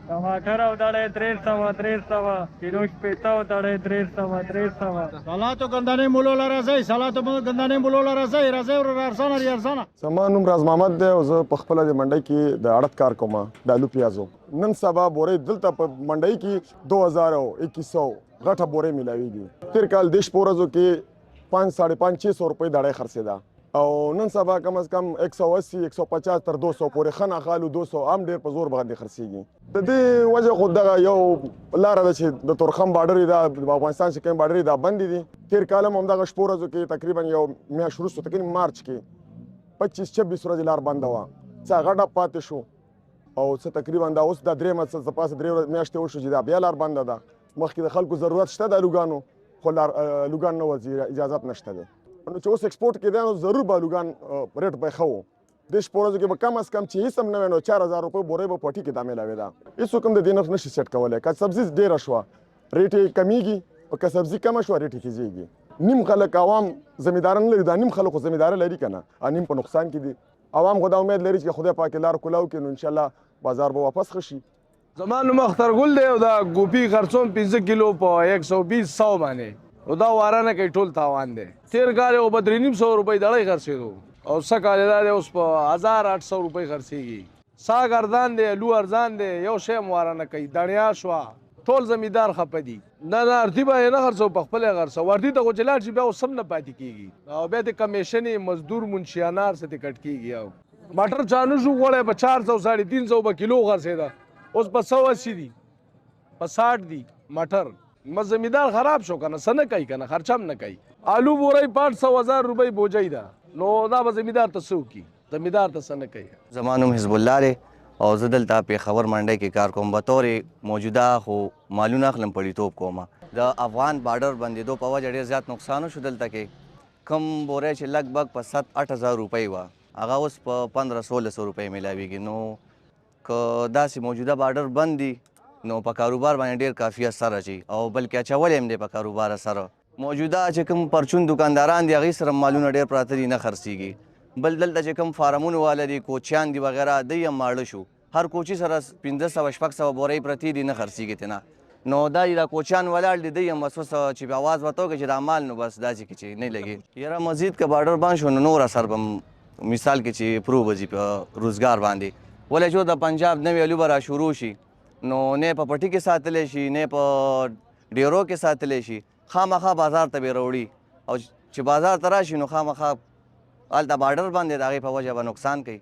टमाटर उतारे 300 किलो पीता उतारे 300 سلاتو ګندنې مولو لره ځي سلاتو ګندنې مولو لره ځي راځي ور ارسانه ارسانه. زما نوم راز محمد دی او زه په خپله د منډۍ کې د اړت کار کوم د آلو پیازو. نن سبا بورې دلته په منډۍ کې 2000 او 2100 غټه بورې میلاویږي. تېر کال دېرش په ورځو کې 5 ساڑھے 500 روپۍ دړۍ خرڅېده او نن سبا کم از کم 180 150 تر 200 پورې ښه ناخالو 200 هم ډېر په زور باندې خرڅېږي. د دې وجه خو دغه یو لاره ده چې د تورخم باډر دا د افغانستان چې کوم باډر دا بندې دي. تېر کال هم همدغه شپو ورځو کې تقریبا یو میاشت وروسته تقریبا مارچ کې 25-26 ورځې لار بنده وه. څه هغه ډب پاتې شو او څه تقریبا دا اوس دا درېیمه څه پاسه درې میاشتې وشو چې دا بیا لار بنده ده. مخکې د خلکو ضرورت شته د الوګانو خو الوګان نه ورځي اجازت نشته دی. نو چې اوس ایکسپورټ کېدی نو ضرور به الوګان ریټ به ښه و. دېرش په ورځو کې به کم از کم چې هېڅ هم نه وی نو 4000 روپۍ بورۍ به پټي کې دا میلاوېده. هېڅوک هم د دې نرخ نشي سیټ کولی. که سبزي ډېره شوه ریټ یې کمیږي او که سبزي کمه شوه ریټ یې تیزېږي. نیم خلک عوام زمینداران لري دا نیم خلک خو زمینداره لري که نه نیم په نقصان کې دي. عوام خو دا امید لري چې خدای پاک لار کولاو کړي نو انشاءالله بازار به واپس ښه شي. زما نوم اختر ګل دی او دا ګوپي خرڅوم 15 کیلو په 120 باندې او دا واره نه کوي ټول تاوان دی. تېر کال یو به 300 روپۍ دړۍ خرڅېدو او څه کال دا دی اوس په 1800 روپۍ خرڅېږي. ساګ ارزان دی الو ارزان دی یو شی هم واره نه کوي. دڼیا شوه ټول زمیندار خفه دي. نه ارتي به یې نه خرڅو په خپله یې خرڅو. ارتي ته خو چې لاړ شي بیا اوس هم نه پاتې کېږي او بیا د کمیشنې مزدور منشیانار څه ته کټ کېږي. او مټر چانو شو غوړی په 400 350 به کیلو خرڅېده اوس په 180 دي په 60 دي مټر. زمیندار خراب شو کنه څه نه کوي کنه خرچه هم نه کوي. آلو بورۍ 500,000 روپۍ بوجۍ ده نو دا به زمیندار ته څه وکړي. زمیندار ته څه نه کوي. زما نوم حزب الله دی او زه دلته پېښور منډۍ کې کار کوم. بطور موجوده خو مالونه اخلم پړیتوب کوم. د افغان بارډر بندېدو په وجه ډېر زیات نقصان وشو. دلته کې کم بورۍ چې لګ بګ په 7-8 روپۍ وه هغه اوس په 1500-1600 روپۍ میلاویږي. نو که داسې موجوده بارډر بند دي نو په کاروبار باندې ډېر کافي اثر اچوي او بلکې اچولی هم دی په کاروبار سره. موجوده چې کوم پرچون دکانداران دي هغې سره مالونه ډېر پراته دي نه خرڅېږي. بل دلته چې کوم فارمونه والا دي کوچیان دي وغیره دوی هم ماړه شو. هر کوچي سره 1500-1600 بورۍ پرتې دي نه خرڅېږي تېنه. نو دا دا کوچیان ولاړ دي دوی هم بس اوس چې بیا اواز ورته وکړي چې دا مال نو بس داسې کې چې نه لګي. یاره مزید که بارډر بند شو نو نور اثر به مثال کې چې پرو به ځي په روزګار باندې. ولې چې د پنجاب نوې الو به را شروع شي نو نه په پټي کې ساتلی شي نه په ډیرو کې ساتلی شي. خامخا بازار ته به راوړي او چې بازار ته راشي نو خامخا هلته بارډر باندې د هغې په وجه به نقصان کوي.